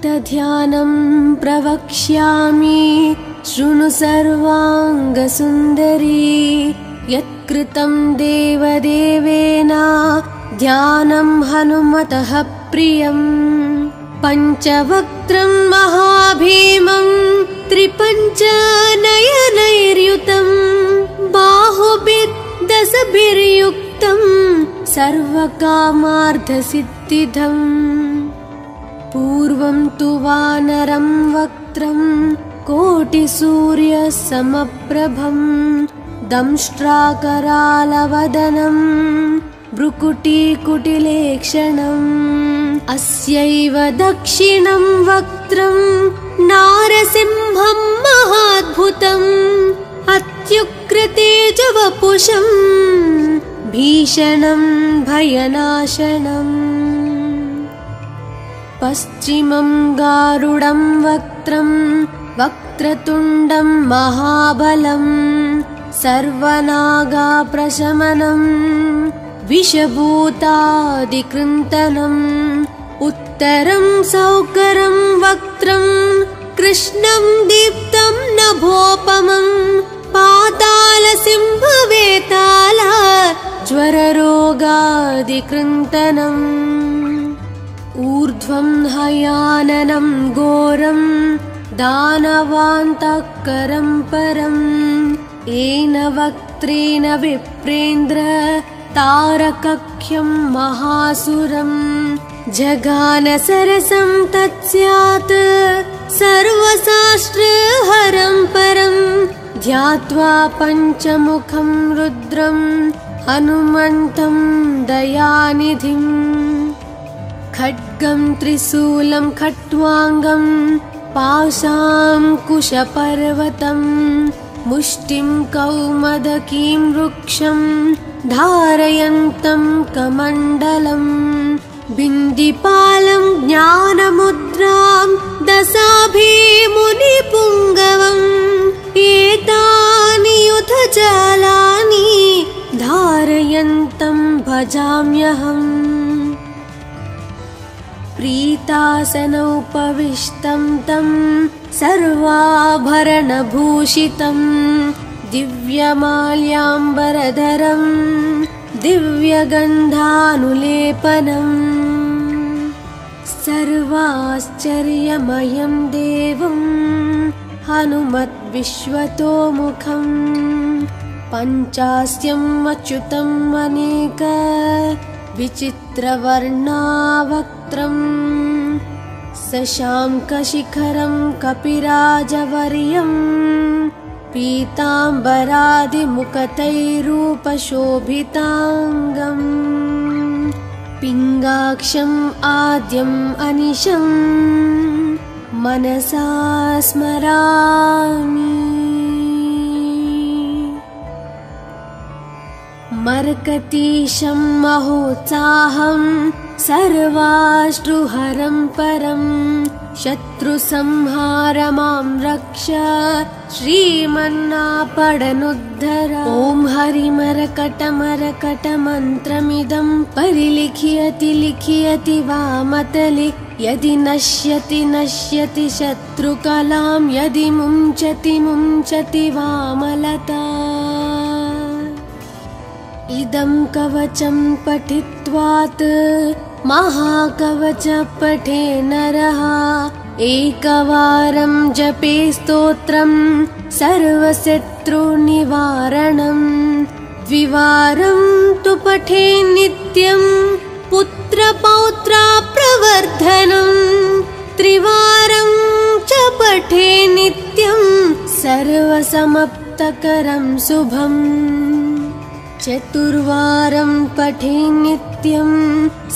भक्तध्यानं प्रवक्ष्यामि शृणु सर्वाङ्गसुन्दरी यत्कृतं देवदेवेन ध्यानं हनुमतः प्रियम् पञ्चवक्त्रं महाभीमं त्रिपञ्चनयनैर्युतं बाहुभिर्दशभिर्युक्तं सर्वकामार्थसिद्धिदम् पूर्वं तु वानरं वक्त्रं कोटिसूर्यसमप्रभं दंष्ट्राकरालवदनं भ्रुकुटीकुटिलेक्षणम् अस्यैव दक्षिणं वक्त्रं नारसिंहं महाद्भुतम् अत्युग्रतेजवपुषं भीषणं भयनाशनम् पश्चिमं गारुडं वक्त्रं वक्रतुण्डं महाबलं सर्वनागाप्रशमनं विषभूतादिकृन्तनम् उत्तरं सौकरं वक्त्रं कृष्णं दीप्तं नभोपमं पातालसिंहवेताल ज्वररोगादिकृन्तनम् ऊर्ध्वं हयाननं घोरं दानवान्तकरं परम् येन वक्त्रेण विप्रेन्द्र तारकख्यं महासुरं जगानसरसं तत्स्यात् सर्वशास्त्रहरं परं ध्यात्वा पञ्चमुखं रुद्रं हनुमन्तं दयानिधिम् खड्गं त्रिशूलं खट्वाङ्गं पाशाङ्कुशपर्वतं मुष्टिं कौमदकीं वृक्षं धारयन्तं कमण्डलम् बिन्दिपालं ज्ञानमुद्रां दशाभिमुनिपुङ्गवम् एतानि युधजालानि धारयन्तं भजाम्यहम् प्रीतासनोपविष्टं तं सर्वाभरणभूषितं दिव्यमाल्याम्बरधरं दिव्यगन्धानुलेपनम् सर्वाश्चर्यमयं देवं हनुमद्विश्वतोमुखम् पञ्चास्यम् अच्युतम् अनेक विचित्रवर्णावक्त्रम् शशाङ्कशिखरं कपिराजवर्यं पीताम्बरादिमुखतैरूपशोभिताङ्गम् पिङ्गाक्षम् आद्यम् अनिशं मनसा स्मरामि मर्कतीशं महोत्साहं सर्वाश्रुहरं परं शत्रुसंहार मां रक्ष श्रीमन्नापडनुद्धर ॐ हरिमरकटमरकटमन्त्रमिदं परिलिख्यति लिख्यति वामतले यदि नश्यति नश्यति शत्रुकलां यदि मुञ्चति मुञ्चति वामलता इदं कवचं पठित्वात् महाकवच पठे नरः एकवारं जपे स्तोत्रं सर्वशत्रुनिवारणं द्विवारं तु पठे नित्यं पुत्रपौत्राप्रवर्धनं त्रिवारं च पठे नित्यं सर्वसमाप्तकरं शुभम् चतुर्वारं पठे नित्यं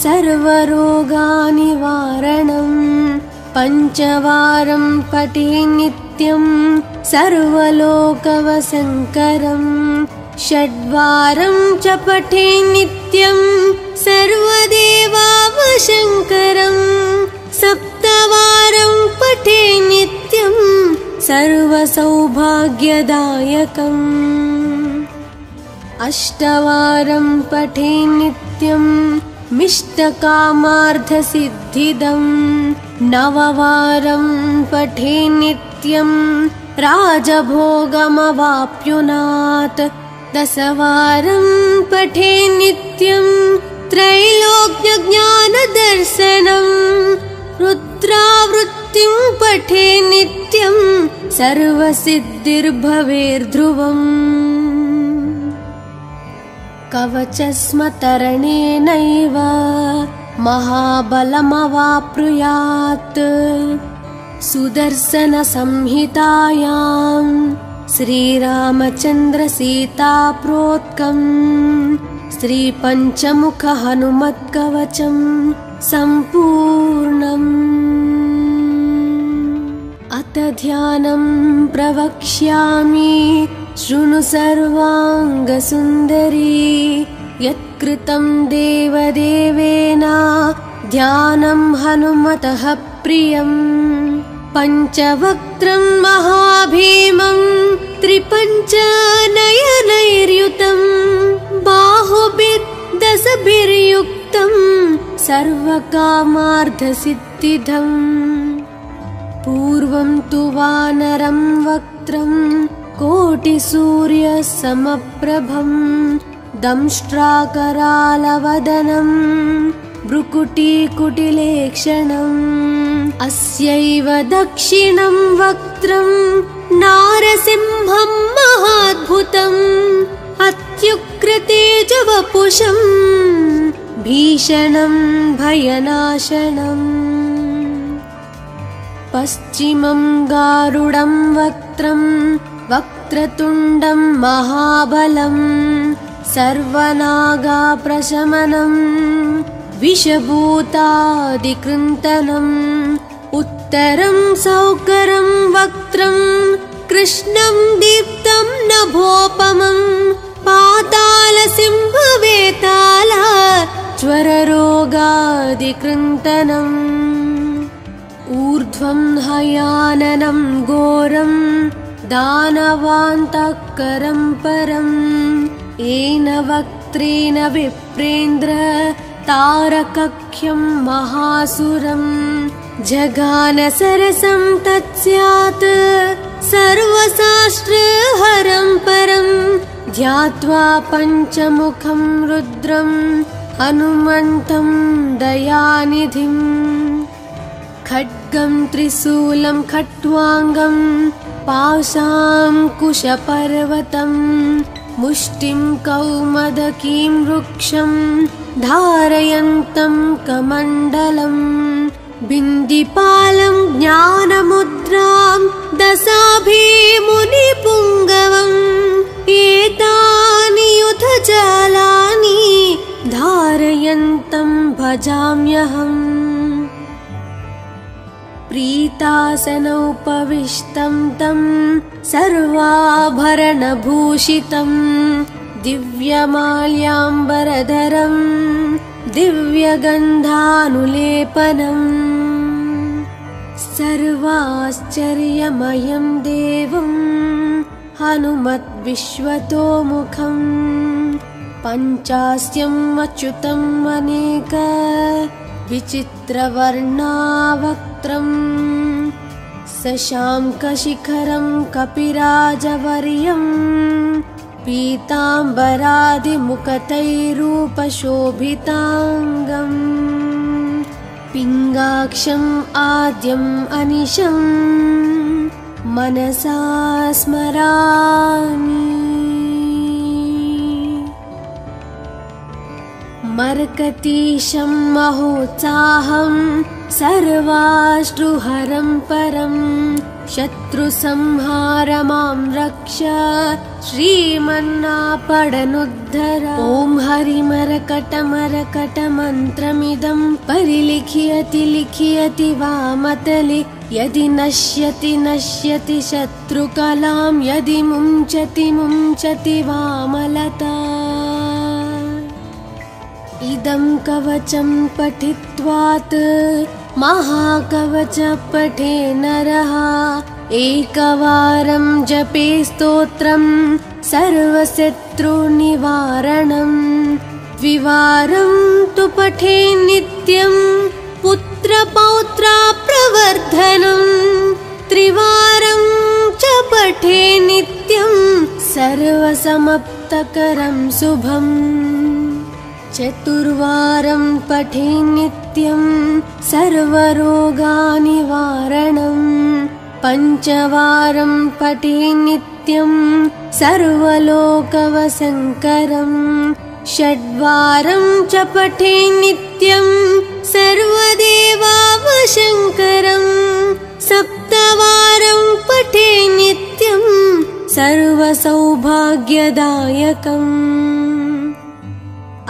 सर्वरोगनिवारणं पञ्चवारं पठे नित्यं सर्वलोकवशङ्करं षड्वारं च पठे नित्यं सर्वदेवावशङ्करं सप्तवारं पठे नित्यं सर्वसौभाग्यदायकम् अष्टवारं पठे नित्यं मिष्टकामार्थसिद्धिदम् नववारं पठे नित्यं राजभोगमवाप्नुयात् दशवारं पठे नित्यं त्रैलोक्यज्ञानदर्शनं रुद्रावृत्तिं पठे नित्यं सर्वसिद्धिर्भवेर्ध्रुवम् कवचस्मतरणेनैव महाबलमवाप्नुयात् सुदर्शनसंहितायां श्रीरामचन्द्रसीताप्रोक्तं श्रीपञ्चमुखहनुमत्कवचं सम्पूर्णम् अथ ध्यानं प्रवक्ष्यामि शृणु सर्वाङ्गसुन्दरी यत्कृतं देवदेवेन ध्यानं हनुमतः प्रियम् पञ्चवक्त्रं महाभीमं त्रिपञ्चनयनैर्युतं बाहुभिर्दशभिर्युक्तं सर्वकामार्थसिद्धिदम् पूर्वं तु वानरं वक्त्रं कोटिसूर्यसमप्रभं दंष्ट्राकरालवदनं भ्रुकुटीकुटिलेक्षणम् अस्यैव दक्षिणं वक्त्रं नारसिंहं महाद्भुतम् अत्युग्रतेजवपुषं भीषणं भयनाशनम् पश्चिमं गारुडं वक्त्रं वक्रतुण्डं महाबलं सर्वनागाप्रशमनं विषभूतादिकृन्तनम् उत्तरं सौकरं वक्त्रं कृष्णं दीप्तं नभोपमं पातालसिंहवेताल ज्वररोगादिकृन्तनम् ऊर्ध्वं हयाननं घोरं दानवान्तकरं परम् येन वक्त्रेण विप्रेन्द्र तारकख्यं महासुरं जगानसरसं तत्स्यात् सर्वशास्त्रहरं परं ध्यात्वा पञ्चमुखं रुद्रं हनुमन्तं दयानिधिम् खड्गं त्रिशूलं खट्वाङ्गं पाशाङ्कुशपर्वतं मुष्टिं कौमदकीं वृक्षं धारयन्तं कमण्डलं बिन्दिपालं ज्ञानमुद्रां दशाभिमुनिपुङ्गवम् एतानि युधजालानि धारयन्तं भजाम्यहम् प्रीतासनोपविष्टं तं सर्वाभरणभूषितं दिव्यमाल्याम्बरधरं दिव्यगन्धानुलेपनम् सर्वाश्चर्यमयं देवं हनुमद्विश्वतोमुखं पञ्चास्यम् अच्युतम् अनेक विचित्रवर्णावक्त्रं शशाङ्कशिखरं कपिराजवर्यं पीताम्बरादिमुखतैरूपशोभिताङ्गम् पिङ्गाक्षम् आद्यम् अनिशं मनसा स्मरामि मर्कतीशं महोत्साहं सर्वाश्रुहरं परं शत्रुसंहारमां रक्ष श्रीमन्नापडनुद्धर ॐ हरिमरकटमरकटमन्त्रमिदं परिलिख्यति लिख्यति वामतले यदि नश्यति नश्यति शत्रुकलां यदि मुञ्चति मुञ्चति वामलता इदं कवचं पठित्वात् महाकवच पठे नरः एकवारं जपे स्तोत्रं सर्वशत्रुनिवारणं द्विवारं तु पठे नित्यं पुत्रपौत्रा प्रवर्धनं त्रिवारं च पठे नित्यं सर्वसमप्तकरं शुभम् चतुर्वारं पठे नित्यं सर्वरोगानिवारणं पञ्चवारं पठे नित्यं सर्वलोकवशङ्करं षड्वारं च पठे नित्यं सर्वदेवावशङ्करं सप्तवारं पठे नित्यं सर्वसौभाग्यदायकम्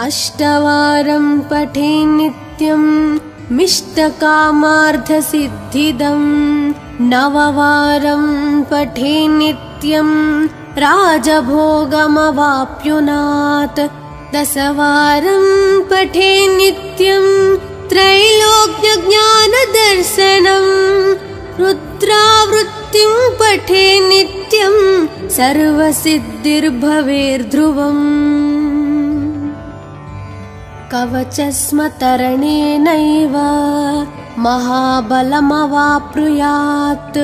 अष्टवारं पठे नित्यं मिष्टकामार्थसिद्धिदं नववारं पठे नित्यं राजभोगमवाप्नुयात् दशवारं पठे नित्यं त्रैलोक्यज्ञानदर्शनं रुद्रावृत्तिं पठे नित्यं सर्वसिद्धिर्भवेर्ध्रुवम् कवचस्मतरणेनैव महाबलमवाप्नुयात्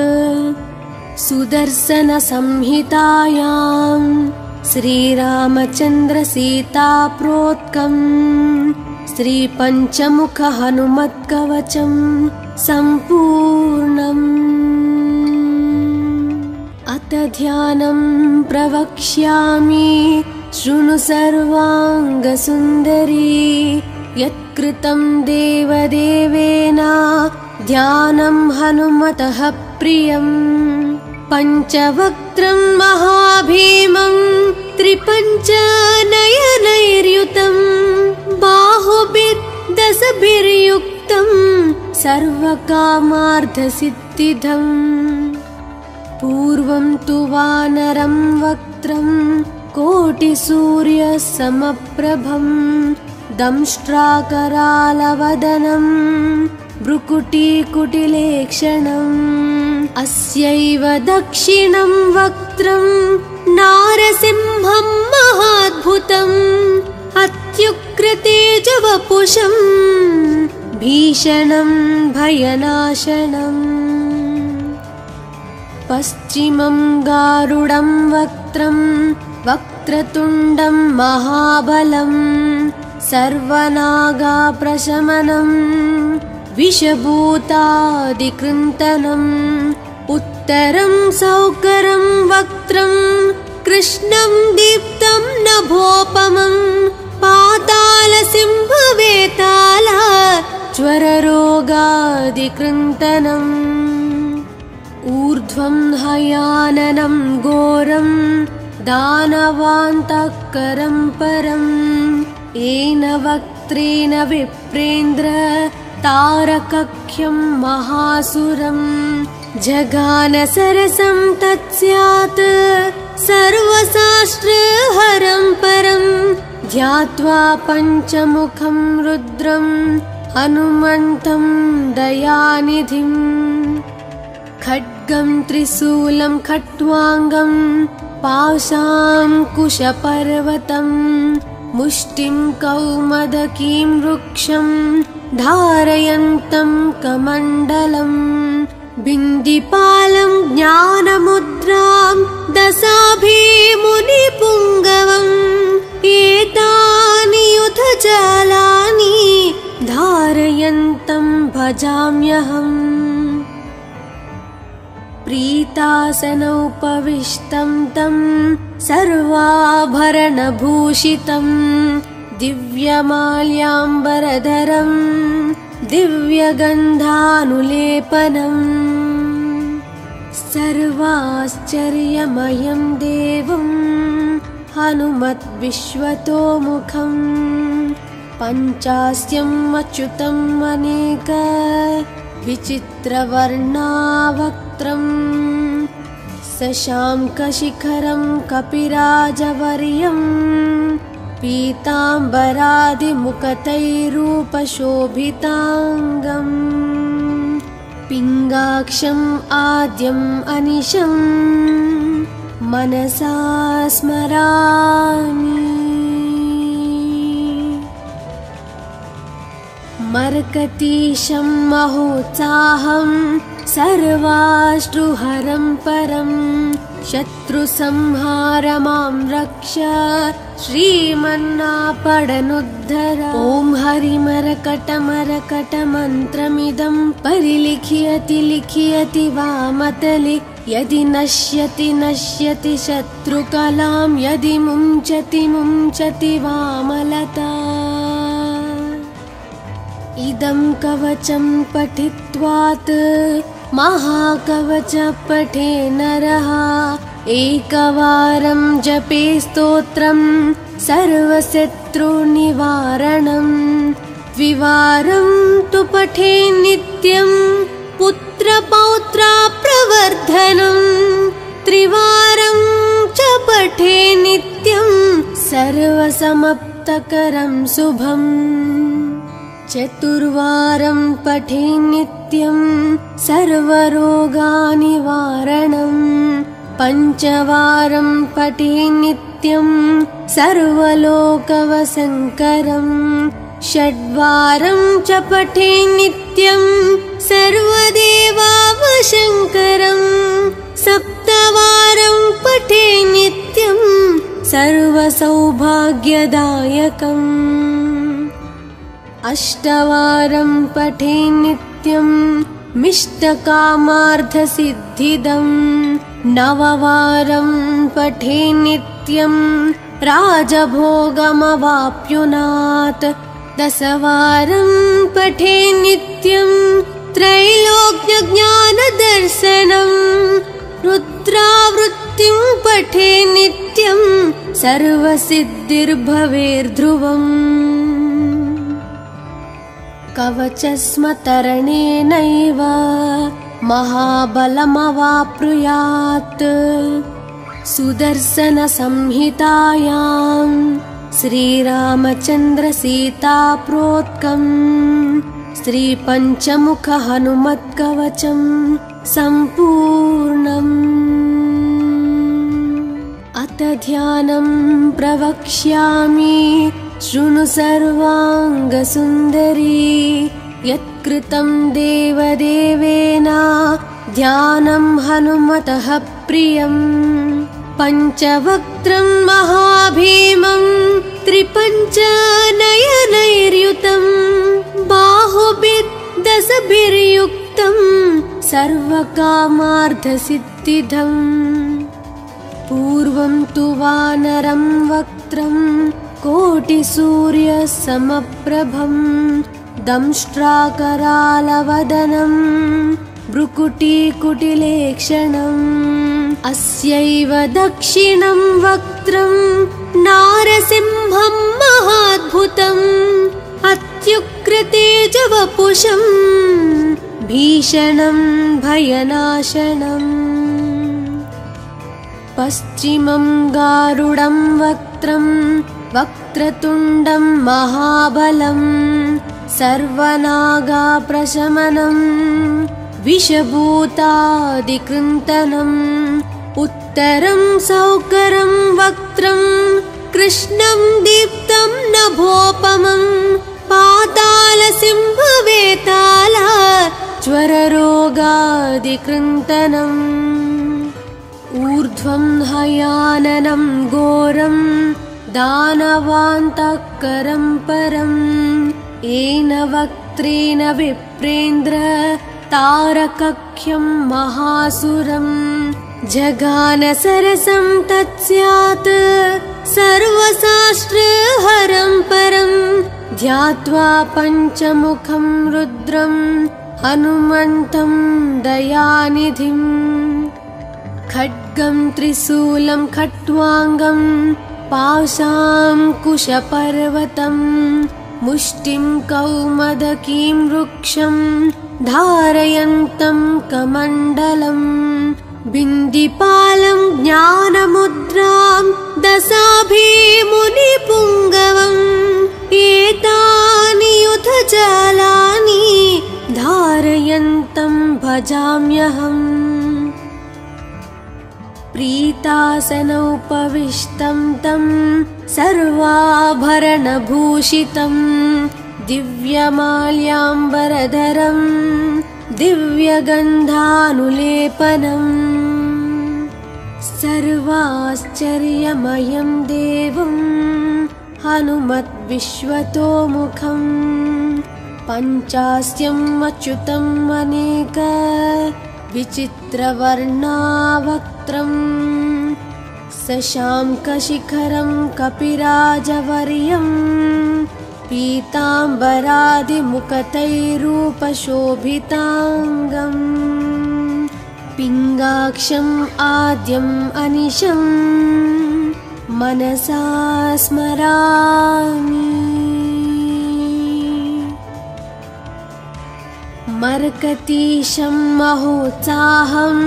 सुदर्शनसंहितायां श्रीरामचन्द्रसीताप्रोक्तं श्रीपञ्चमुखहनुमत्कवचं सम्पूर्णम् अथ ध्यानं प्रवक्ष्यामि शृणु सर्वाङ्गसुन्दरी यत्कृतं देवदेवेन ध्यानं हनुमतः प्रियं पञ्चवक्त्रं महाभीमं त्रिपञ्चनयनैर्युतं बाहुभिर्दशभिर्युक्तं सर्वकामार्थसिद्धिदम् पूर्वं तु वानरं वक्त्रं कोटिसूर्यसमप्रभं दंष्ट्राकरालवदनं भ्रुकुटीकुटिलेक्षणम् अस्यैव दक्षिणं वक्त्रं नारसिंहं महाद्भुतम् अत्युग्रतेजवपुषं भीषणं भयनाशनम् पश्चिमं गारुडं वक्त्रं वक्रतुण्डं महाबलं सर्वनागाप्रशमनं विषभूतादिकृन्तनम् उत्तरं सौकरं वक्त्रं कृष्णं दीप्तं नभोपमं पातालसिंहवेताल ज्वररोगादिकृन्तनम् ऊर्ध्वं हयाननं घोरं दानवान्तःकरं परम् येन वक्त्रेण विप्रेन्द्र तारकख्यं महासुरं जगानसरसं तत्स्यात् सर्वशास्त्रहरं परं ध्यात्वा पञ्चमुखं रुद्रं हनुमन्तं दयानिधिम् खड्गं त्रिशूलं खट्वाङ्गं पाशाङ्कुशपर्वतं मुष्टिं कौमदकीं वृक्षं धारयन्तं कमण्डलं बिन्दिपालं ज्ञानमुद्रां दशाभिमुनिपुङ्गवम् एतानि युधजालानि धारयन्तं भजाम्यहम् प्रीतासनोपविष्टं तं सर्वाभरणभूषितं दिव्यमाल्याम्बरधरं दिव्यगन्धानुलेपनम् सर्वाश्चर्यमयं देवं हनुमद्विश्वतोमुखं पञ्चास्यम् अच्युतम् अनेक विचित्रवर्णावक्त्रं शशाङ्कशिखरं कपिराजवर्यं पीताम्बरादिमुखतैरूपशोभिताङ्गम् पिङ्गाक्षम् आद्यम् अनिशं मनसा स्मरामि। मर्कतीशं महोत्साहं सर्वाश्रुहरं परं शत्रुसंहार मां रक्ष श्रीमन्नापडनुद्धर। ॐ हरिमरकटमरकटमन्त्रमिदं परिलिख्यति लिख्यति वामतले यदि नश्यति नश्यति शत्रुकलां यदि मुञ्चति मुञ्चति वामलता। इदं कवचं पठित्वात् महाकवच पठे नरः एकवारं जपे स्तोत्रं सर्वशत्रुनिवारणं द्विवारं तु पठे नित्यं पुत्रपौत्राप्रवर्धनं त्रिवारं च पठे नित्यं सर्वसमाप्तकरं शुभम् चतुर्वारं पठे नित्यं सर्वरोगनिवारणं पञ्चवारं पठे नित्यं सर्वलोकवशङ्करं षड्वारं च पठे नित्यं सर्वदेवावशङ्करं सप्तवारं पठे नित्यं सर्वसौभाग्यदायकम् अष्टवारं पठे नित्यं मिष्टकामार्थसिद्धिदं नववारं पठे नित्यं राजभोगमवाप्नुयात् दशवारं पठे नित्यं त्रैलोक्यज्ञानदर्शनं रुद्रावृत्तिं पठे नित्यं सर्वसिद्धिर्भवेर्ध्रुवम् कवचस्मतरणेनैव महाबलमवाप्नुयात् सुदर्शनसंहितायां श्रीरामचन्द्रसीताप्रोक्तं श्रीपञ्चमुखहनुमत्कवचं सम्पूर्णम्। अथ ध्यानं प्रवक्ष्यामि शृणु सर्वाङ्गसुन्दरी यत्कृतं देवदेवेन ध्यानं हनुमतः प्रियं पञ्चवक्त्रं महाभीमं त्रिपञ्चनयनैर्युतं बाहुभिर्दशभिर्युक्तं सर्वकामार्थसिद्धिदम् पूर्वं तु वानरं वक्त्रं कोटिसूर्यसमप्रभं दंष्ट्राकरालवदनं भ्रुकुटीकुटिलेक्षणम् अस्यैव दक्षिणं वक्त्रं नारसिंहं महाद्भुतम् अत्युग्रतेजवपुषं भीषणं भयनाशनम् पश्चिमं गारुडं वक्त्रं वक्रतुण्डं महाबलं सर्वनागाप्रशमनं विषभूतादिकृन्तनम् उत्तरं सौकरं वक्त्रं कृष्णं दीप्तं नभोपमं पातालसिंहवेताल ज्वररोगादिकृन्तनम् ऊर्ध्वं हयाननं घोरं दानवान्तकरं परं येन वक्त्रेण विप्रेन्द्र तारकख्यं महासुरं जगान सरसं तत्स्यात् सर्वशास्त्रहरं परं ध्यात्वा पञ्चमुखं रुद्रं हनुमन्तं दयानिधिम् खड्गं त्रिशूलं खट्वाङ्गं पाशाङ्कुशपर्वतं मुष्टिं कौमदकीं वृक्षं धारयन्तं कमण्डलं बिन्दिपालं ज्ञानमुद्रां दशाभिमुनिपुङ्गवम् एतानि युधजालानि धारयन्तं भजाम्यहम् प्रीतासनोपविष्टं तं सर्वाभरणभूषितं दिव्यमाल्याम्बरधरं दिव्यगन्धानुलेपनम् सर्वाश्चर्यमयं देवं हनुमद्विश्वतोमुखं पञ्चास्यम् अच्युतम् अनेक विचित्रवर्णावक्त्रम् शशाङ्कशिखरं कपिराजवर्यं पीताम्बरादिमुखतैरूपशोभिताङ्गम् पिङ्गाक्षम् आद्यम् अनिशं मनसा स्मरामि। मर्कतीशं महोत्साहं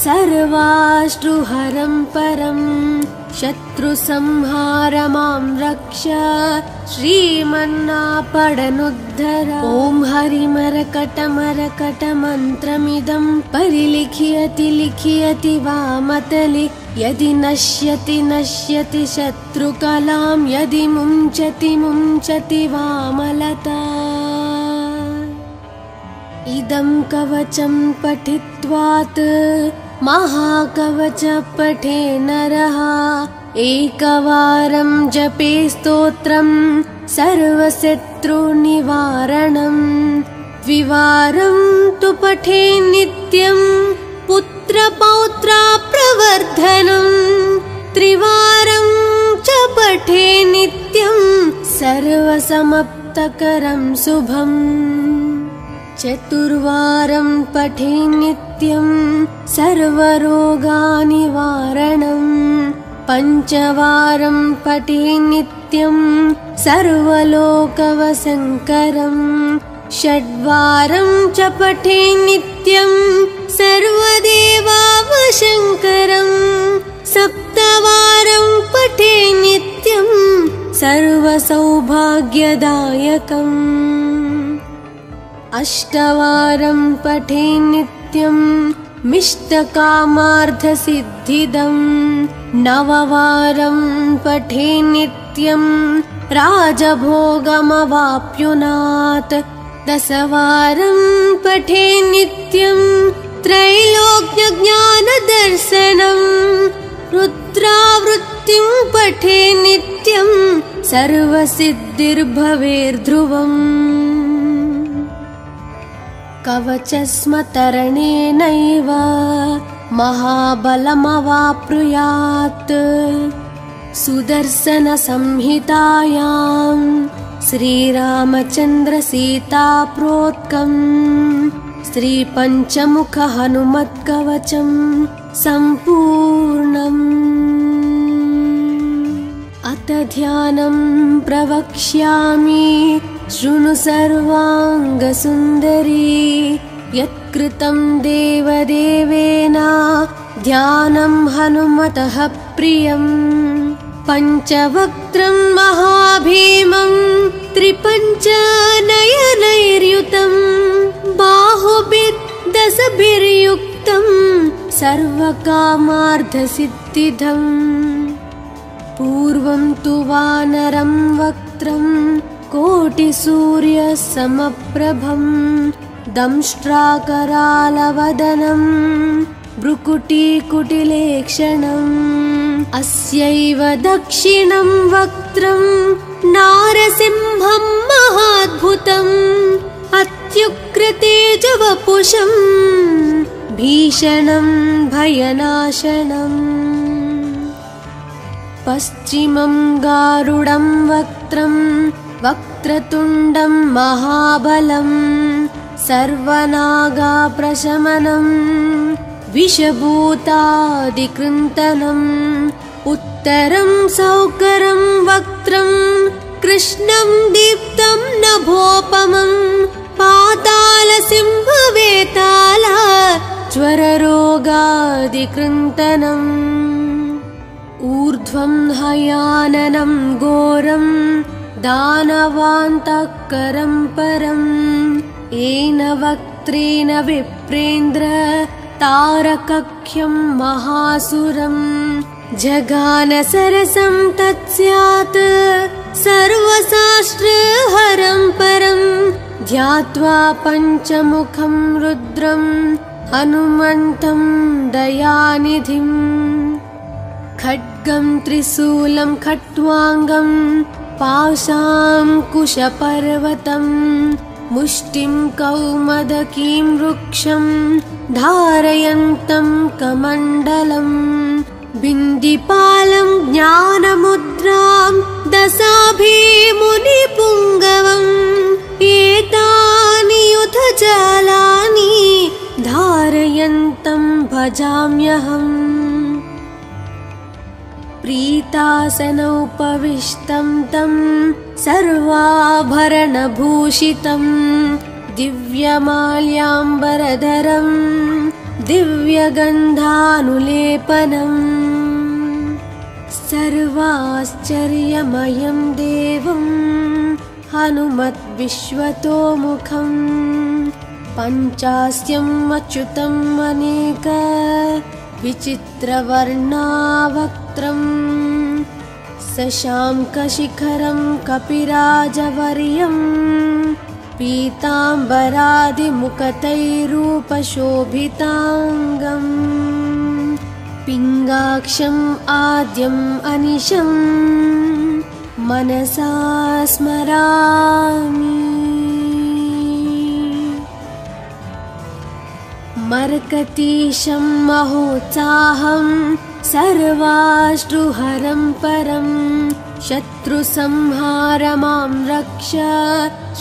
सर्वाश्रुहरं परं शत्रुसंहारमां रक्ष श्रीमन्नापडनुद्धर। ॐ हरिमरकटमरकटमन्त्रमिदं परिलिख्यति लिख्यति वामतले यदि नश्यति नश्यति शत्रुकलां यदि मुञ्चति मुञ्चति वामलता। इदं कवचं पठित्वात् महाकवच पठे नरः एकवारं जपे स्तोत्रं सर्वशत्रुनिवारणं द्विवारं तु पठे नित्यं पुत्रपौत्राप्रवर्धनं त्रिवारं च पठे नित्यं सर्वसमाप्तकरं शुभम् चतुर्वारं पठे नित्यं सर्वरोगनिवारणं पञ्चवारं पठे नित्यं सर्वलोकवशङ्करं षड्वारं च पठे नित्यं सर्वदेवावशङ्करं सप्तवारं पठे नित्यं सर्वसौभाग्यदायकम् अष्टवारं पठे नित्यं मिष्टकामार्थसिद्धिदं नववारं पठे नित्यं राजभोगमवाप्नुयात् दशवारं पठे नित्यं त्रैलोक्यज्ञानदर्शनं रुद्रावृत्तिं पठे नित्यं सर्वसिद्धिर्भवेर्ध्रुवम् कवचस्मतरणेनैव महाबलमवाप्नुयात् सुदर्शनसंहितायां श्रीरामचन्द्रसीताप्रोक्तं श्रीपञ्चमुखहनुमत्कवचं सम्पूर्णम्। अथ ध्यानं प्रवक्ष्यामि शृणु सर्वाङ्गसुन्दरी यत्कृतं देवदेवेन ध्यानं हनुमतः प्रियं पञ्चवक्त्रं महाभीमं त्रिपञ्चनयनैर्युतं बाहुभिर्दशभिर्युक्तं सर्वकामार्थसिद्धिदम् पूर्वं तु वानरं वक्त्रं कोटिसूर्यसमप्रभं दंष्ट्राकरालवदनं भ्रुकुटीकुटिलेक्षणम् अस्यैव दक्षिणं वक्त्रं नारसिंहं महाद्भुतम् अत्युग्रतेजवपुषं भीषणं भयनाशनम् पश्चिमं गारुडं वक्त्रं वक्रतुण्डं महाबलं सर्वनागाप्रशमनं विषभूतादिकृन्तनम् उत्तरं सौकरं वक्त्रं कृष्णं दीप्तं नभोपमं पातालसिंहवेताल ज्वररोगादिकृन्तनम् ऊर्ध्वं हयाननं घोरं दानवान्तकरं परं येन वक्त्रेण विप्रेन्द्र तारकख्यं महासुरं जगानसरसं तत्स्यात् सर्वशास्त्रहरं परं ध्यात्वा पञ्चमुखं रुद्रं हनुमन्तं दयानिधिं खड्गं त्रिशूलं खट्वाङ्गं पाशाङ्कुशपर्वतं मुष्टिं कौमदकीं वृक्षं धारयन्तं कमण्डलम् बिन्दिपालं ज्ञानमुद्रां दशाभिमुनिपुङ्गवम् एतानि युधजालानि धारयन्तं भजाम्यहम् प्रीतासनोपविष्टं तं सर्वाभरणभूषितं दिव्यमाल्याम्बरधरं दिव्यगन्धानुलेपनम् सर्वाश्चर्यमयं देवं हनुमद्विश्वतोमुखं पञ्चास्यम् अच्युतम् अनेक विचित्रवर्णावक्त्रम् शशाङ्कशिखरं कपिराजवर्यं पीताम्बरादिमुकुटैरूपशोभिताङ्गम् पिङ्गाक्षम् आद्यम् अनिशम् मनसा स्मरामि मर्कतीशं महोत्साहं सर्वाश्रुहरं परं शत्रुसंहारमां रक्ष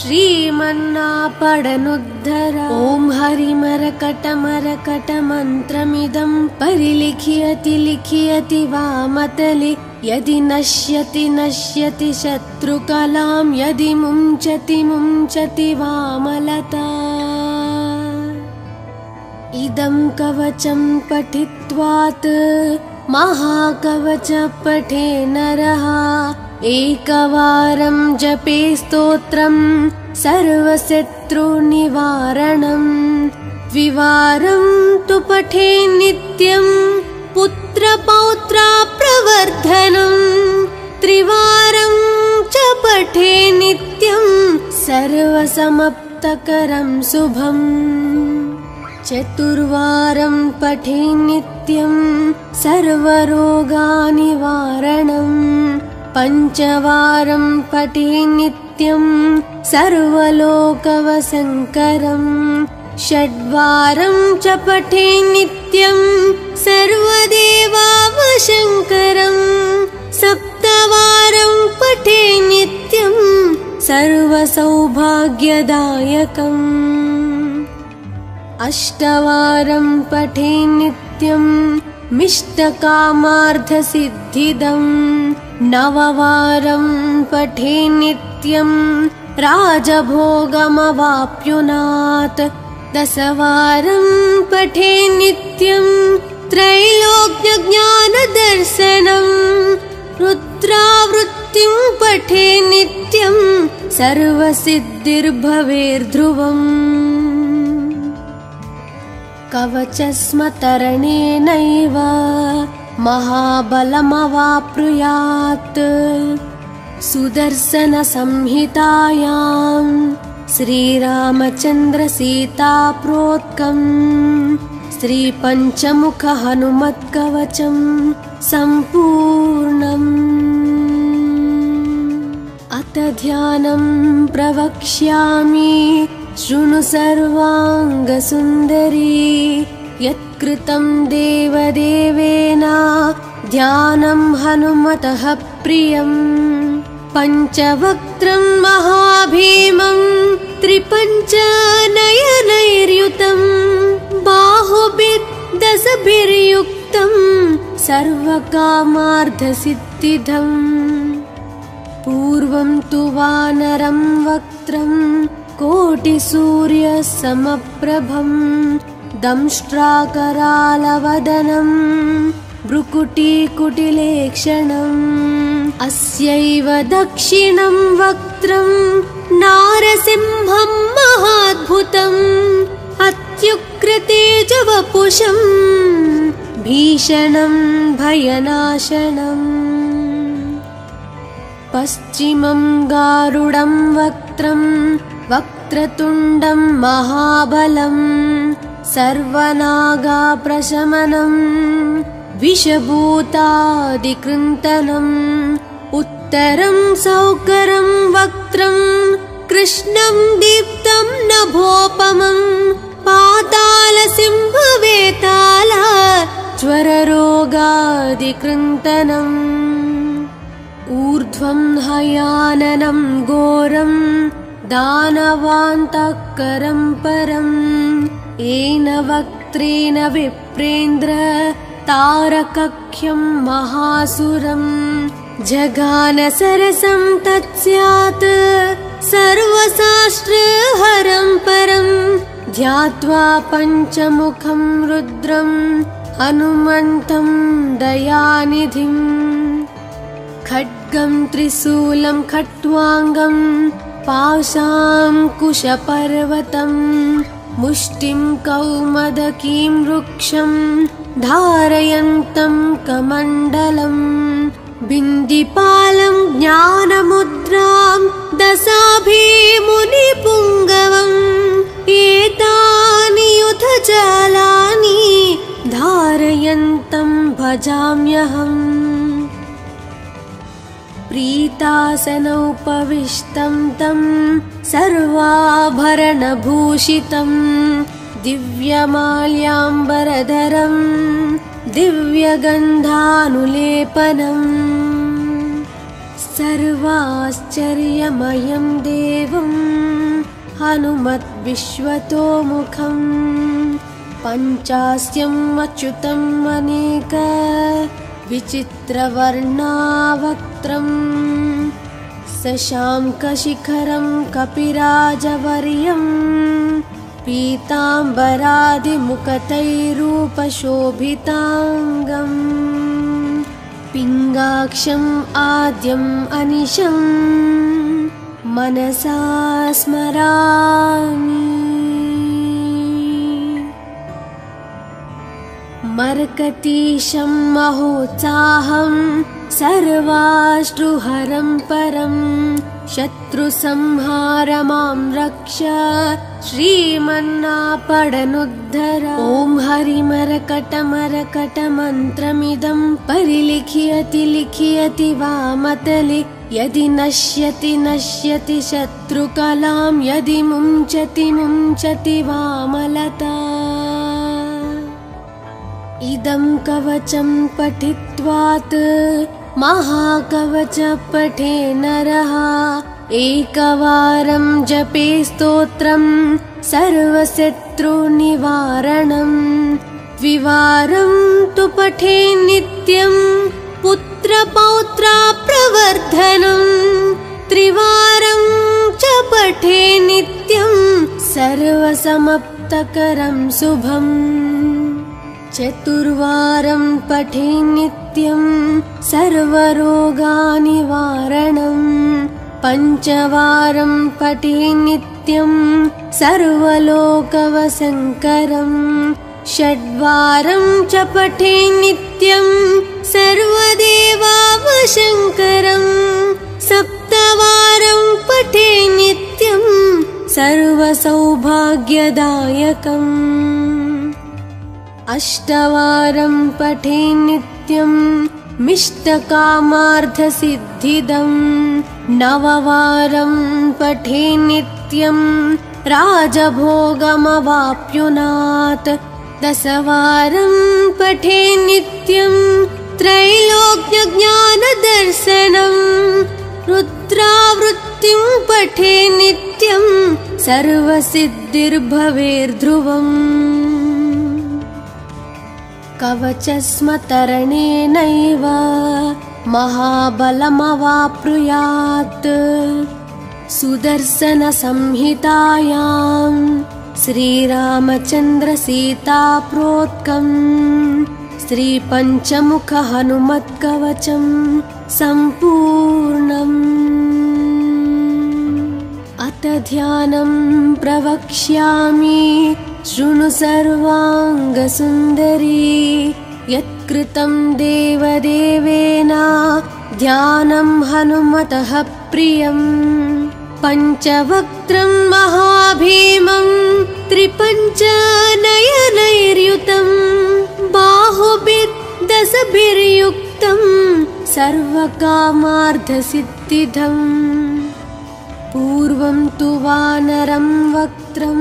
श्रीमन्नापडनुद्धर ॐ हरिमरकटमरकटमन्त्रमिदं परिलिख्यति लिख्यति वामतले यदि नश्यति नश्यति शत्रुकलां यदि मुञ्चति मुञ्चति वामलता इदं कवचं पठित्वात् महाकवच पठे नरः एकवारं जपे स्तोत्रं सर्वशत्रुनिवारणं द्विवारं तु पठे नित्यं पुत्रपौत्राप्रवर्धनं त्रिवारं च पठे नित्यं सर्वसमाप्तकरं शुभम् चतुर्वारं पठे नित्यं सर्वरोगनिवारणं पञ्चवारं पठे नित्यं सर्वलोकवशङ्करं षड्वारं च पठे नित्यं सर्वदेवावशङ्करं सप्तवारं पठे नित्यं सर्वसौभाग्यदायकम् अष्टवारं पठे नित्यं मिष्टकामार्थसिद्धिदं नववारं पठे नित्यं राजभोगमवाप्नुयात् दशवारं पठे नित्यं त्रैलोक्यज्ञानदर्शनं रुद्रावृत्तिं पठे नित्यं सर्वसिद्धिर्भवेर्ध्रुवम् कवचस्मतरणेनैव महाबलमवाप्नुयात् सुदर्शनसंहितायां श्रीरामचन्द्रसीताप्रोक्तं श्रीपञ्चमुखहनुमत्कवचं सम्पूर्णम् अथ ध्यानं प्रवक्ष्यामि शृणु सर्वाङ्गसुन्दरी यत्कृतं देवदेवेन ध्यानं हनुमतः प्रियम् पञ्चवक्त्रं महाभीमं त्रिपञ्चनयनैर्युतं बाहुभिर्दशभिर्युक्तं सर्वकामार्थसिद्धिदम् पूर्वं तु वानरं वक्त्रं कोटिसूर्यसमप्रभं दंष्ट्राकरालवदनं भ्रुकुटीकुटिलेक्षणम् अस्यैव दक्षिणं वक्त्रं नारसिंहं महाद्भुतम् अत्युग्रतेजवपुषं भीषणं भयनाशनम् पश्चिमं गारुडं वक्त्रं वक्रतुण्डं महाबलं सर्वनागाप्रशमनं विषभूतादिकृन्तनम् उत्तरं सौकरं वक्त्रं कृष्णं दीप्तं नभोपमं पातालसिंहवेताल ज्वररोगादिकृन्तनम् ऊर्ध्वं हयाननं घोरं दानवान्तःकरं परम् येन वक्त्रेण विप्रेन्द्र तारकख्यं महासुरम् जगानसरसं तत्स्यात् सर्वशास्त्रहरं परं ध्यात्वा पञ्चमुखं रुद्रं हनुमन्तं दयानिधिम् खड्गं त्रिशूलं खट्वाङ्गं पाशाङ्कुशपर्वतं मुष्टिं कौमदकीं वृक्षं धारयन्तं कमण्डलम् बिन्दिपालं ज्ञानमुद्रां दशाभिमुनिपुङ्गवम् एतानि युधजालानि धारयन्तं भजाम्यहम् प्रीतासनोपविष्टं तं सर्वाभरणभूषितं दिव्यमाल्याम्बरधरं दिव्यगन्धानुलेपनम् सर्वाश्चर्यमयं देवं हनुमद्विश्वतोमुखम् पञ्चास्यम् अच्युतम् अनेक विचित्रवर्णावक्त्रम् शशाङ्कशिखरं कपिराजवर्यं पीताम्बरादिमुकुटैरूपशोभिताङ्गम् पिङ्गाक्षम् आद्यम् अनिशं मनसा स्मरामि मर्कटीशं महोत्साहं सर्वाश्रुहरं परं शत्रुसंहारमां रक्ष श्रीमन्नापडनुद्धर ॐ हरिमरकटमरकटमन्त्रमिदं परिलिख्यति लिख्यति वामतले यदि नश्यति नश्यति शत्रुकलां यदि मुञ्चति मुञ्चति वामलता इदं कवचं पठित्वात् महाकवच पठे नरः एकवारं जपे स्तोत्रं सर्वशत्रुनिवारणं द्विवारं तु पठे नित्यं पुत्रपौत्राप्रवर्धनं त्रिवारं च पठे नित्यं सर्वसमाप्तकरं शुभम् चतुर्वारं पठे नित्यं सर्वरोगनिवारणं पञ्चवारं पठे नित्यं सर्वलोकवशङ्करं षड्वारं च पठे नित्यं सर्वदेवावशङ्करं सप्तवारं पठे नित्यं सर्वसौभाग्यदायकम् अष्टवारं पठे नित्यं मिष्टकामार्थसिद्धिदं नववारं पठे नित्यं राजभोगमवाप्नुयात् दशवारं पठे नित्यं त्रैलोक्यज्ञानदर्शनं रुद्रावृत्तिं पठे नित्यं सर्वसिद्धिर्भवेर्ध्रुवम् कवचस्मतरणेनैव महाबलमवाप्नुयात् सुदर्शनसंहितायां श्रीरामचन्द्रसीताप्रोक्तं श्रीपञ्चमुखहनुमत्कवचं सम्पूर्णम् अथ ध्यानं प्रवक्ष्यामि शृणु सर्वाङ्गसुन्दरी यत्कृतं देवदेवेन ध्यानं हनुमतः प्रियम् पञ्चवक्त्रं महाभीमं त्रिपञ्चनयनैर्युतं बाहुभिर्दशभिर्युक्तं सर्वकामार्थसिद्धिदम् पूर्वं तु वानरं वक्त्रं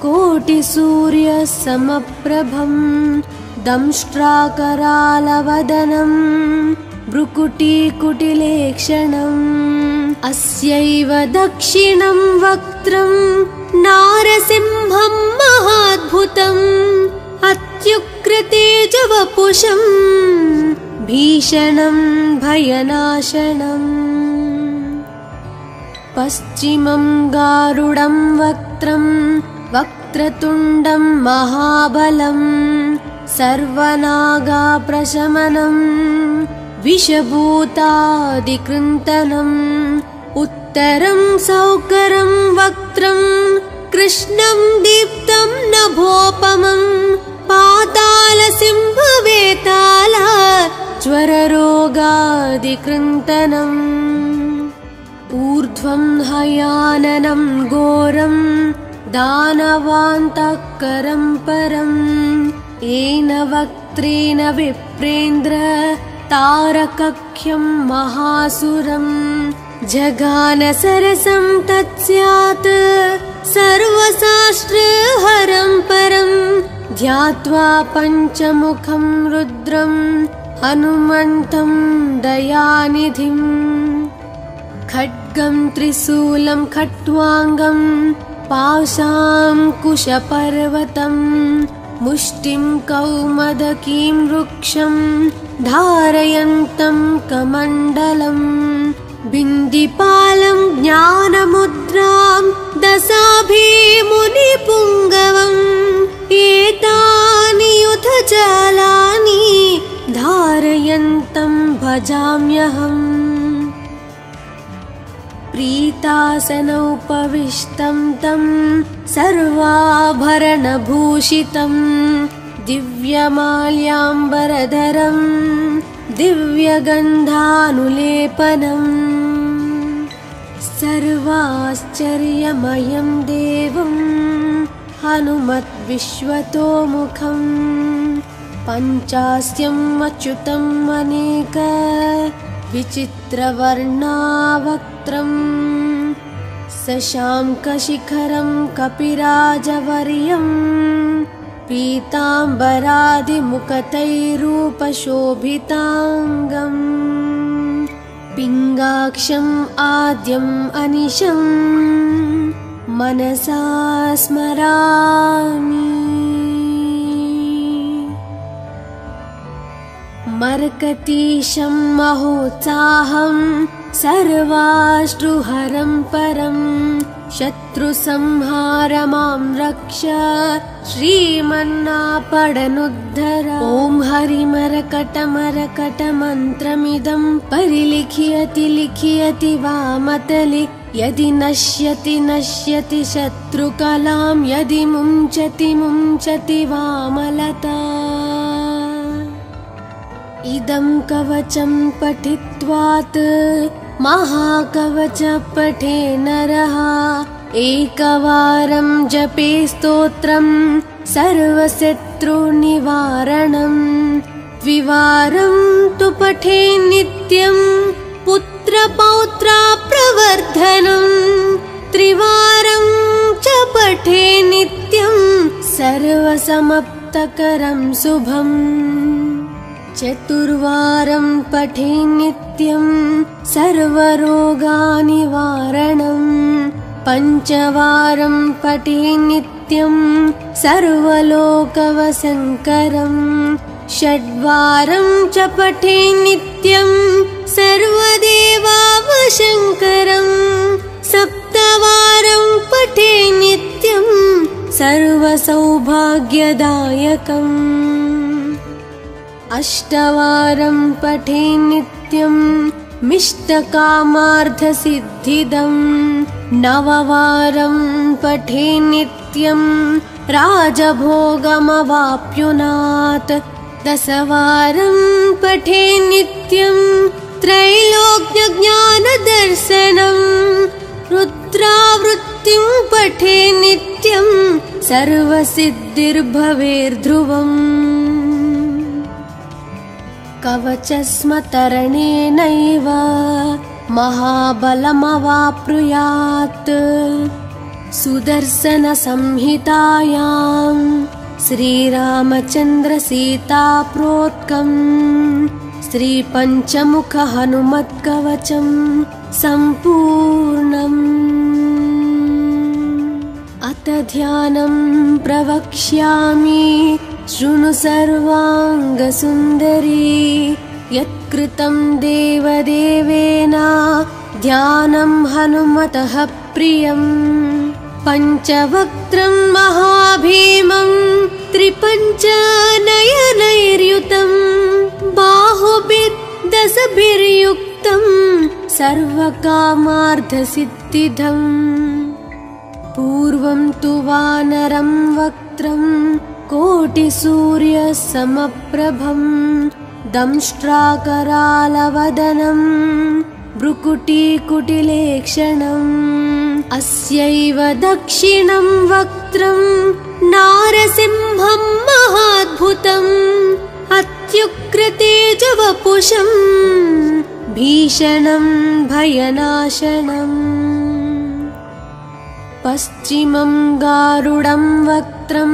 कोटिसूर्यसमप्रभं दंष्ट्राकरालवदनं भ्रुकुटीकुटिलेक्षणम् अस्यैव दक्षिणं वक्त्रं नारसिंहं महाद्भुतम् अत्युग्रतेजवपुषं भीषणं भयनाशनम् पश्चिमं गारुडं वक्त्रं वक्रतुण्डं महाबलं सर्वनागाप्रशमनं विषभूतादिकृन्तनम् उत्तरं सौकरं वक्त्रं कृष्णं दीप्तं नभोपमं पातालसिंहवेताल ज्वररोगादिकृन्तनम् ऊर्ध्वं हयाननं घोरं दानवान्तःकरं परम् येन वक्त्रेण विप्रेन्द्र तारकख्यं महासुरम् जगानसरसं तत्स्यात् सर्वशास्त्रहरं परं ध्यात्वा पञ्चमुखं रुद्रं हनुमन्तं दयानिधिम् खड्गं त्रिशूलं खट्वाङ्गं पाशाङ्कुशपर्वतं मुष्टिं कौमदकीं वृक्षं धारयन्तं कमण्डलम् बिन्दिपालं ज्ञानमुद्रां दशाभिमुनिपुङ्गवम् एतानि युधजालानि धारयन्तं भजाम्यहम् प्रीतासनोपविष्टं तं सर्वाभरणभूषितं दिव्यमाल्याम्बरधरं दिव्यगन्धानुलेपनम् सर्वाश्चर्यमयं देवं हनुमद्विश्वतोमुखं पञ्चास्यम् अच्युतम् अनेक विचित्रवर्णावक्त्रं शशाङ्कशिखरं कपिराजवर्यं पीताम्बरादिमुखतैरूपशोभिताङ्गम् पिङ्गाक्षम् आद्यम् अनिशं मनसा स्मरामि मर्कटीशं महोत्साहं सर्वाश्रुहरं परं शत्रुसंहारमां रक्ष श्रीमन्नापडनुद्धर ॐ हरिमरकटमरकटमन्त्रमिदं परिलिख्यति लिख्यति वामतले यदि नश्यति नश्यति शत्रुकलां यदि मुञ्चति मुञ्चति वामलता इदं कवचं पठित्वात् महाकवच पठे नरः एकवारं जपे स्तोत्रं सर्वशत्रुनिवारणं द्विवारं तु पठे नित्यं पुत्रपौत्राप्रवर्धनं त्रिवारं च पठे नित्यं सर्वसमाप्तकरं शुभम् चतुर्वारं पठे नित्यं सर्वरोगानिवारणं पञ्चवारं पठे नित्यं सर्वलोकवशङ्करं षड्वारं च पठे नित्यं सर्वदेवावशङ्करं सप्तवारं पठे नित्यं सर्वसौभाग्यदायकम् अष्टवारं पठे नित्यं मिष्टकामार्थसिद्धिदं नववारं पठे नित्यं राजभोगमवाप्युनात् दशवारं पठे नित्यं त्रैलोक्यज्ञानदर्शनं शान्तिं पठे नित्यं सर्वसिद्धिर्भवेर्ध्रुवम् कवचस्मतरणेनैव महाबलमवाप्नुयात् सुदर्शनसंहितायां श्रीरामचन्द्रसीताप्रोक्तम् श्रीपञ्चमुखहनुमत्कवचं सम्पूर्णम् अथ ध्यानं प्रवक्ष्यामि शृणु सर्वाङ्गसुन्दरी यत्कृतं देवदेवेन ध्यानं हनुमतः प्रियम् पञ्चवक्त्रं महाभीमं त्रिपञ्चनयनैर्युतं बाहुभिर्दशभिर्युक्तं सर्वकामार्थसिद्धिदम् पूर्वं तु वानरं वक्त्रं कोटिसूर्यसमप्रभं दंष्ट्राकरालवदनं भ्रुकुटीकुटिलेक्षणम् अस्यैव दक्षिणं वक्त्रं नारसिंहं महाद्भुतम् अत्युग्रतेजवपुषं भीषणं भयनाशनम् पश्चिमं गारुडं वक्त्रं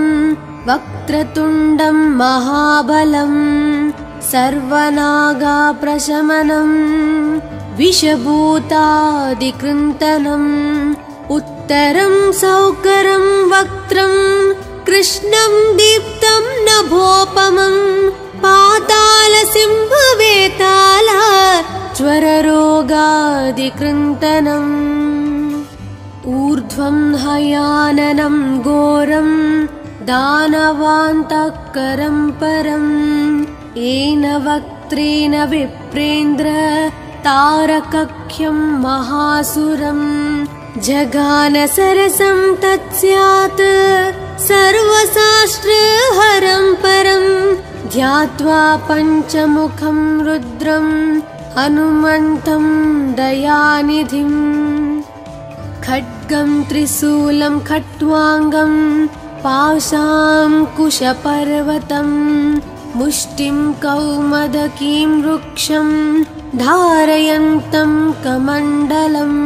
वक्रतुण्डं महाबलं सर्वनागाप्रशमनं विषभूतादिकृन्तनम् उत्तरं सौकरं वक्त्रं कृष्णं दीप्तं नभोपमं पातालसिंहवेताल ज्वररोगादिकृन्तनम् ऊर्ध्वं हयाननं घोरं दानवान्तकरं परम् येन वक्त्रेण विप्रेन्द्र तारकख्यं महासुरम् जघानसरसं तत्स्यात् सर्वशास्त्रहरं परं ध्यात्वा पञ्चमुखं रुद्रं हनुमन्तं दयानिधिम् खड्गं त्रिशूलं खट्वाङ्गं पाशाङ्कुशपर्वतं मुष्टिं कौमदकीं वृक्षं धारयन्तं कमण्डलम्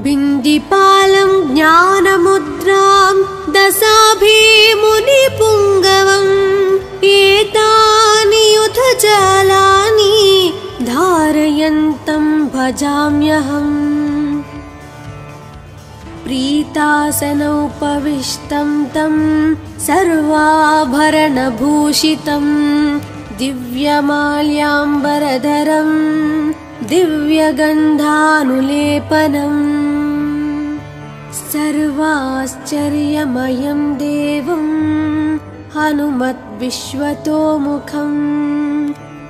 बिन्दिपालं ज्ञानमुद्रां दशाभिमुनिपुङ्गवम् एतानि युधजालानि धारयन्तं भजाम्यहम् प्रीतासनोपविष्टं तं सर्वाभरणभूषितं दिव्यमाल्याम्बरधरं दिव्यगन्धानुलेपनम् सर्वाश्चर्यमयं देवं हनुमद्विश्वतोमुखं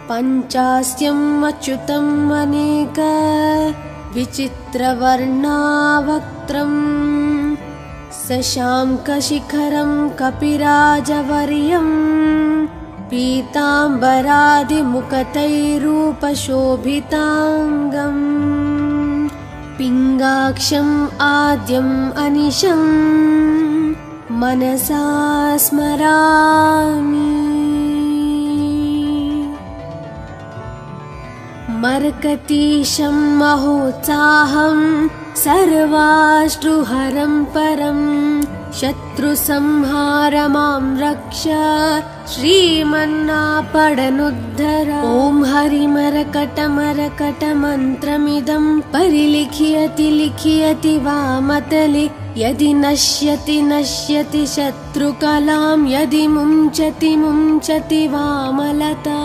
पञ्चास्यम् अच्युतम् अनेक विचित्रवर्णावक्त्रं शशाङ्कशिखरं कपिराजवर्यं पीताम्बरादिमुखतैरूपशोभिताङ्गम् पिङ्गाक्षम् आद्यम् अनिशं मनसा स्मरामि मर्कतीशं महोत्साहं सर्वाश्रुहरं परं शत्रुसंहार मां रक्ष श्रीमन्नापडनुद्धर ॐ हरिमरकटमरकटमन्त्रमिदं परिलिखयति लिखयति वामतले यदि नश्यति नश्यति शत्रुकलां यदि मुञ्चति मुञ्चति वामलता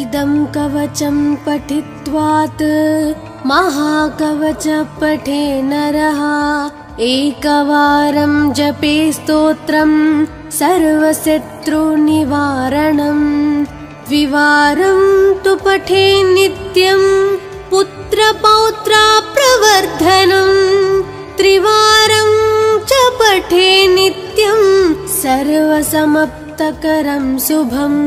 इदं कवचं पठित्वात् महाकवच पठे नरः एकवारं जपे स्तोत्रं सर्वशत्रुनिवारणम् द्विवारं तु पठे नित्यं पुत्रपौत्राप्रवर्धनम् त्रिवारं च पठे नित्यं सर्वसमाप्तकरं शुभम्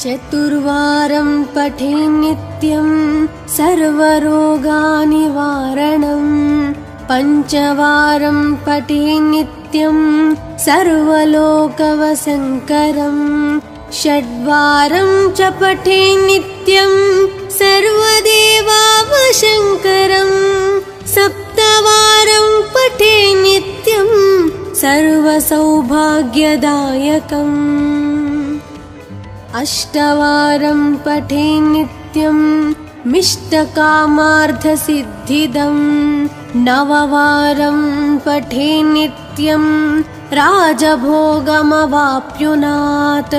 चतुर्वारं पठे नित्यं सर्वरोगनिवारणम् पञ्चवारं पठे नित्यं सर्वलोकवशङ्करं। षड्वारं च पठे नित्यं सर्वदेवावशङ्करं। सप्तवारं पठे नित्यं सर्वसौभाग्यदायकम्। अष्टवारं पठे नित्यं मिष्टकामार्थसिद्धिदम्। नववारं पठे नित्यं राजभोगमवाप्नुयात्।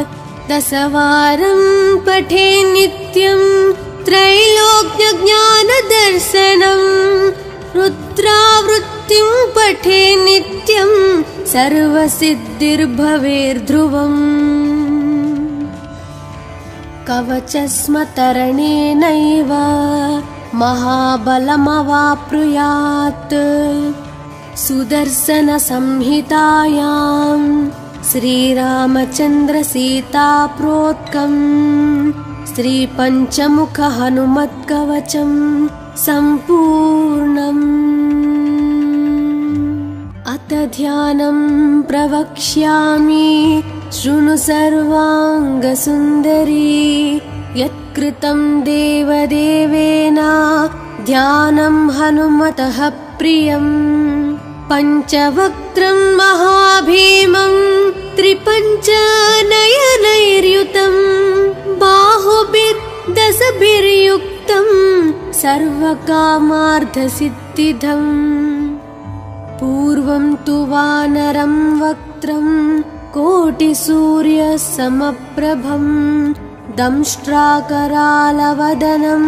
दशवारं पठे नित्यं त्रैलोक्यज्ञानदर्शनम्। रुद्रावृत्तिं पठे नित्यं सर्वसिद्धिर्भवेर्ध्रुवम्। कवचस्मतरणेनैव महाबलमवाप्नुयात्। सुदर्शनसंहितायां श्रीरामचन्द्रसीताप्रोक्तं श्रीपञ्चमुखहनुमत्कवचं सम्पूर्णम्। अथ ध्यानं प्रवक्ष्यामि शृणु सर्वाङ्गसुन्दरी। यत्कृतं देवदेवेन ध्यानं हनुमतः प्रियम्। पञ्चवक्त्रं महाभीमं त्रिपञ्चनयनैर्युतं। बाहुभिर्दशभिर्युक्तं सर्वकामार्थसिद्धिदम्। पूर्वं तु वानरं वक्त्रं कोटिसूर्यसमप्रभं। दंष्ट्राकरालवदनं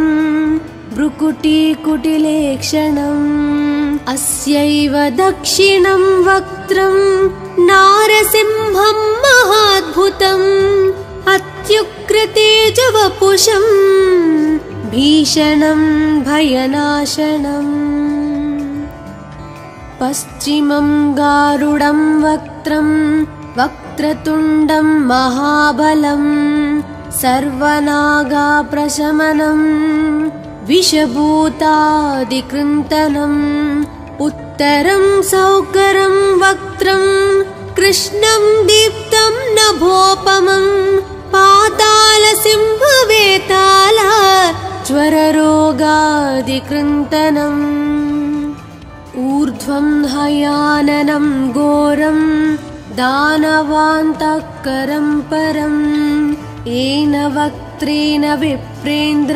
भ्रुकुटीकुटिलेक्षणम्। अस्यैव दक्षिणं वक्त्रं नारसिंहं महाद्भुतम्। अत्युग्रतेजवपुषं भीषणं भयनाशनम्। पश्चिमं गारुडं वक्त्रं वक्रतुण्डं महाबलं। सर्वनागाप्रशमनं विषभूतादिकृन्तनम्। उत्तरं सौकरं वक्त्रं कृष्णं दीप्तं नभोपमं। पातालसिंहवेताल ज्वररोगादिकृन्तनम्। ऊर्ध्वं हयाननं घोरं दानवान्तकरं परम्। येन वक्त्रेण विप्रेन्द्र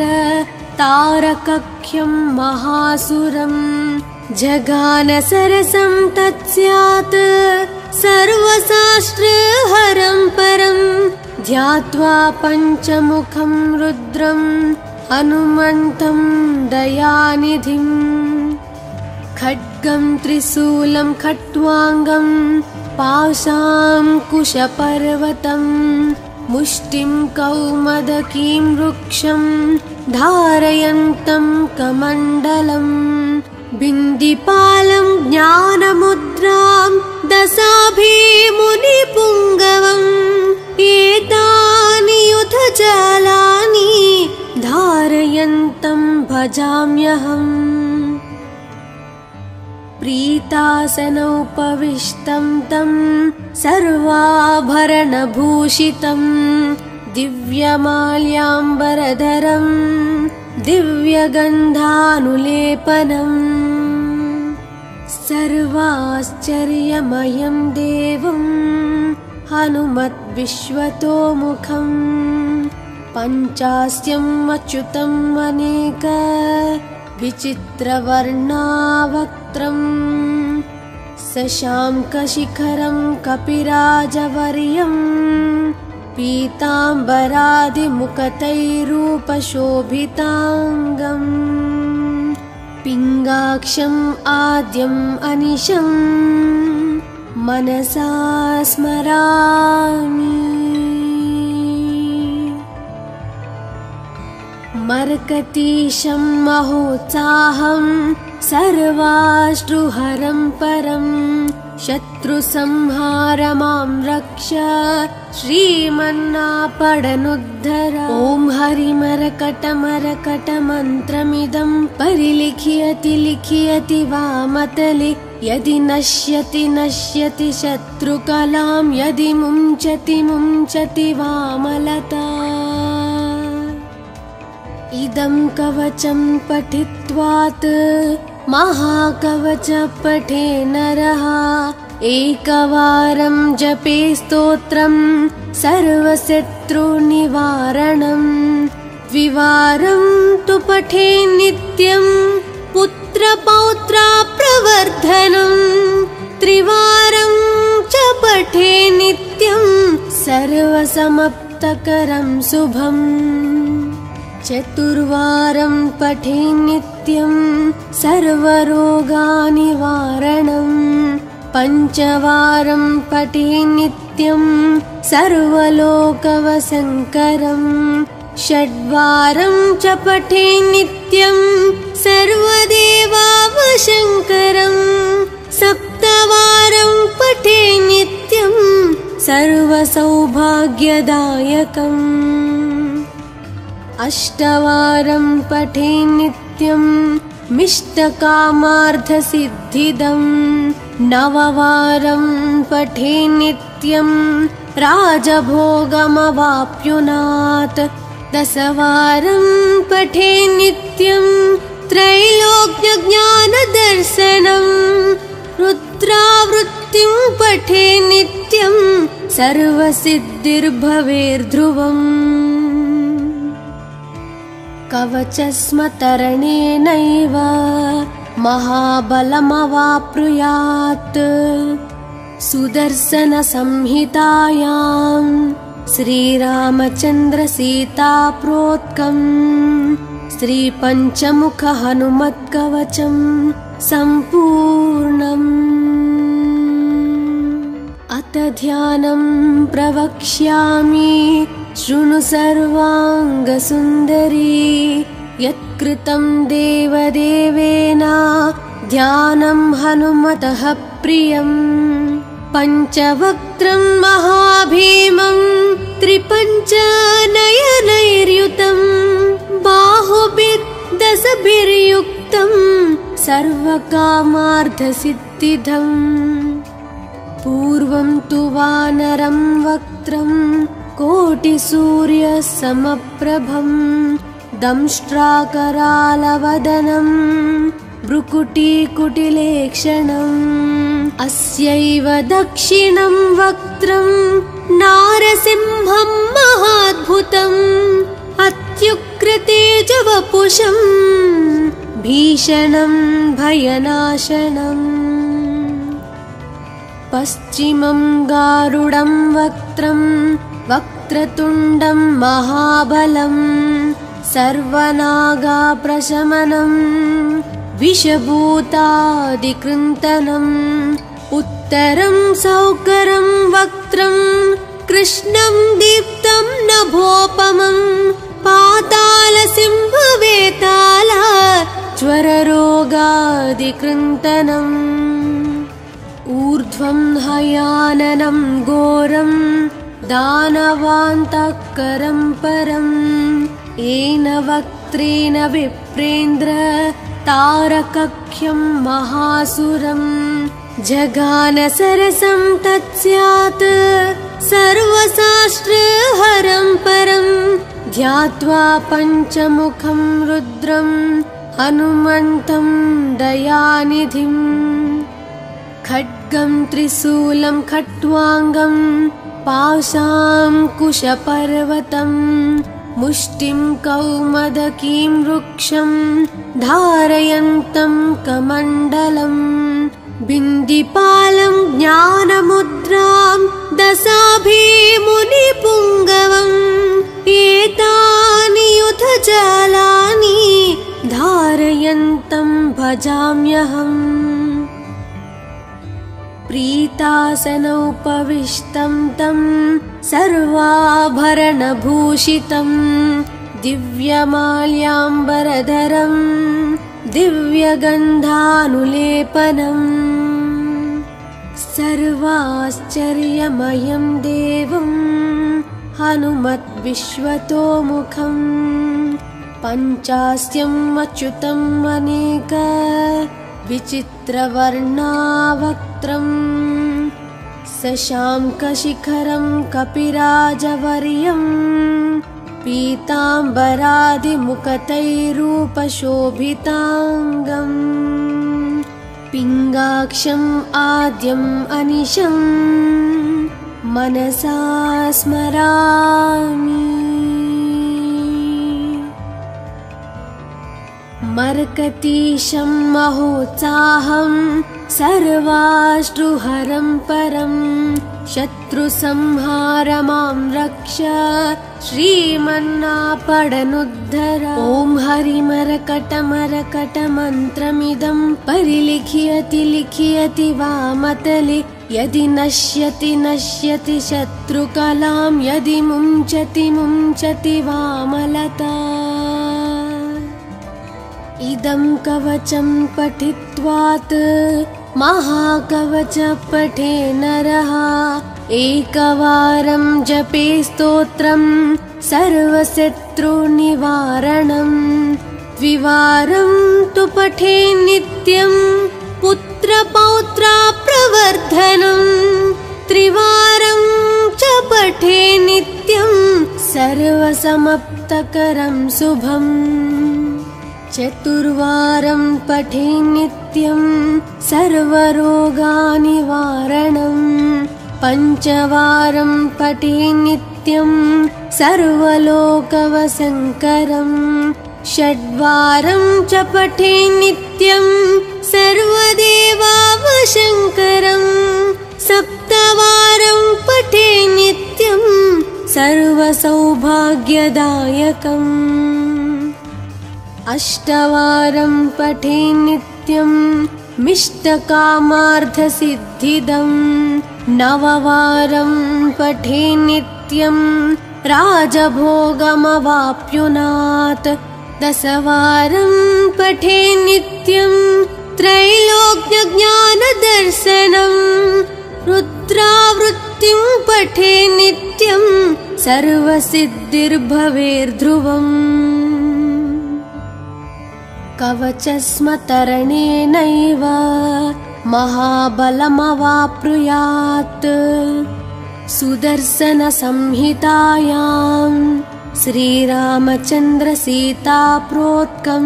तारकख्यं महासुरम्। जगानसरसं तत्स्यात् सर्वशास्त्रहरं परम्। ध्यात्वा पञ्चमुखं रुद्रं हनुमन्तं दयानिधिम्। खड्गं त्रिशूलं खट्वाङ्गं पाशाङ्कुशपर्वतं। मुष्टिं कौमदकीं वृक्षं धारयन्तं कमण्डलम्। बिन्दिपालं ज्ञानमुद्रां दशाभिमुनिपुङ्गवम्। एतानि युधजालानि धारयन्तं भजाम्यहम्। प्रीतासनोपविष्टं तं सर्वाभरणभूषितं। दिव्यमाल्याम्बरधरं दिव्यगन्धानुलेपनम्। सर्वाश्चर्यमयं देवं हनुमद्विश्वतोमुखम्। पञ्चास्यम् अच्युतम् अनेक विचित्रवर्णावक्त्रम्। शशाङ्कशिखरं कपिराजवर्यं। पीताम्बरादिमुखतैरूपशोभिताङ्गम्। पिङ्गाक्षम् आद्यम् अनिशम् मनसा स्मरामि। मर्कटीशं महोत्साहं सर्वाश्रुहरं परं। शत्रुसंहार मां रक्ष श्रीमन्नापडनुद्धर ॐ हरिमरकटमरकटमन्त्रमिदं परिलिखियति लिखियति वामतले यदि नश्यति नश्यति शत्रुकलां यदि मुञ्चति मुञ्चति वामलता इदं कवचं पठित्वात् महाकवच पठे नरः एकवारं जपे स्तोत्रं सर्वशत्रुनिवारणं द्विवारं तु पठे नित्यं पुत्रपौत्राप्रवर्धनं त्रिवारं च पठे नित्यं सर्वसमाप्तकरं शुभम् चतुर्वारं पठे नित्यं सर्वरोगनिवारणं पञ्चवारं पठे नित्यं सर्वलोकवशङ्करं षड्वारं च पठे नित्यं सर्वदेवावशङ्करं सप्तवारं पठे नित्यं सर्वसौभाग्यदायकम् अष्टवारं पठे नित्यं मिष्टकामार्थसिद्धिदं नववारं पठे नित्यं राजभोगमवाप्नुयात् दशवारं पठे नित्यं त्रैलोक्यज्ञानदर्शनं रुद्रावृत्तिं पठे नित्यं सर्वसिद्धिर्भवेर्ध्रुवम् कवचस्मतरणेनैव महाबलमवाप्नुयात् सुदर्शनसंहितायां श्रीरामचन्द्रसीताप्रोक्तं श्रीपञ्चमुखहनुमत्कवचं सम्पूर्णम् अथ ध्यानं प्रवक्ष्यामि शृणु सर्वाङ्गसुन्दरी यत्कृतं देवदेवेन ध्यानं हनुमतः प्रियं पञ्चवक्त्रं महाभीमं त्रिपञ्चनयनैर्युतं बाहुभिर्दशभिर्युक्तं सर्वकामार्थसिद्धिदम् पूर्वं तु वानरं वक्त्रं कोटिसूर्यसमप्रभं दंष्ट्राकरालवदनं भ्रुकुटीकुटिलेक्षणम् अस्यैव दक्षिणं वक्त्रं नारसिंहं महाद्भुतम् अत्युग्रतेजवपुषं भीषणं भयनाशनम् पश्चिमं गारुडं वक्त्रं वक्रतुण्डं महाबलं सर्वनागाप्रशमनं विषभूतादिकृन्तनम् उत्तरं सौकरं वक्त्रं कृष्णं दीप्तं नभोपमं पातालसिंहवेताल ज्वररोगादिकृन्तनम् ऊर्ध्वं हयाननं घोरं दानवान्तकरं परं येन वक्त्रेण विप्रेन्द्र तारकख्यं महासुरं जगानसरसं तत्स्यात् सर्वशास्त्रहरं परं ध्यात्वा पञ्चमुखं रुद्रं हनुमन्तं दयानिधिम् खड्गं त्रिशूलं खट्वाङ्गं पाशाङ्कुशपर्वतं मुष्टिं कौमदकीं वृक्षं धारयन्तं कमण्डलम् बिन्दिपालं ज्ञानमुद्रां दशाभिमुनिपुङ्गवम् एतानि युधजालानि धारयन्तं भजाम्यहम् प्रीतासनोपविष्टं तं सर्वाभरणभूषितं दिव्यमाल्याम्बरधरं दिव्यगन्धानुलेपनम् सर्वाश्चर्यमयं देवं हनुमद्विश्वतोमुखम् पञ्चास्यम् अच्युतम् अनेक विचित्रवर्णावक्त्रम् शशाङ्कशिखरं कपिराजवर्यम् पीताम्बरादिमुखतैरूपशोभिताङ्गम् पिङ्गाक्षम् आद्यम् अनिशम् मनसा स्मरामि। मर्कतीशं महोत्साहं सर्वाश्रुहरं परं शत्रुसंहारमां रक्ष श्रीमन्नापडनुद्धर। ॐ हरिमरकटमरकटमन्त्रमिदं परिलिख्यति लिख्यति वामतले यदि नश्यति नश्यति शत्रुकलां यदि मुञ्चति मुञ्चति वामलता। इदं कवचं पठित्वात् महाकवच पठे नरः एकवारं जपे स्तोत्रं सर्वशत्रुनिवारणं द्विवारं तु पठे नित्यं पुत्रपौत्राप्रवर्धनं त्रिवारं च पठे नित्यं सर्वसमाप्तकरं शुभम् चतुर्वारं पठे नित्यं सर्वरोगनिवारणं पञ्चवारं पठे नित्यं सर्वलोकवशङ्करं षड्वारं च पठे नित्यं सर्वदेवावशङ्करं सप्तवारं पठे नित्यं सर्वसौभाग्यदायकम् अष्टवारं पठे नित्यं मिष्टकामार्थसिद्धिदं नववारं पठे नित्यं राजभोगमवाप्नुयात् दशवारं पठे नित्यं त्रैलोक्यज्ञानदर्शनं रुद्रावृत्तिं पठे नित्यं सर्वसिद्धिर्भवेर्ध्रुवम् कवचस्मतरणेनैव महाबलमवाप्नुयात् सुदर्शनसंहितायां श्रीरामचन्द्रसीताप्रोक्तं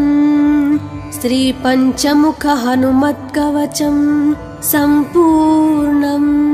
श्रीपञ्चमुखहनुमत्कवचं सम्पूर्णम्।